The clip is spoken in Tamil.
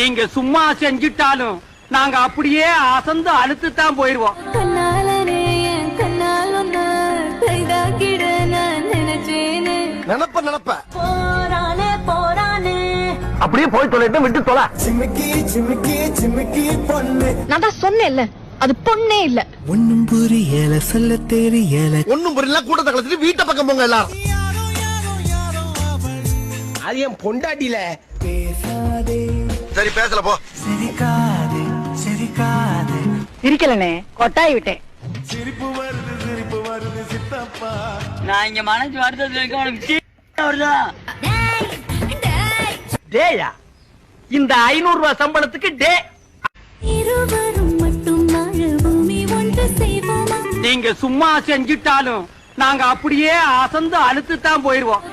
நீங்க சும்மா செஞ்சிட்டாலும் நாங்க அப்படியே அசந்து அழுத்து தான் போயிருவோம். நினப்ப அப்படியே போய் தொலைட்டு விட்டு தொலை. நான் தான் சொன்னேன்ல, அது பொண்ணே இல்ல. ஒண்ணும் புரியல சொல்ல தெரியல. ஒண்ணும் புரியல, கூட்டத்தை கலந்துட்டு வீட்டை பக்கம் போங்க எல்லாரும். அது என் பொண்டாட்டில. சரி பேசல போ. சிரிக்காதே சிரிக்காதே. சிரிக்கலனே, கொட்டாய் விட்டேன். சிரிப்பு வருது சித்தப்பா. நான் இங்க மனசு வருத்தத்துல உனக்கு வருதா? டேயா, இந்த 500 ரூபாய் சம்பளத்துக்கு டே. நீங்க சும்மா செஞ்சிட்டாலும் நாங்க அப்படியே அசந்து அழுத்து தான் போயிருவோம்.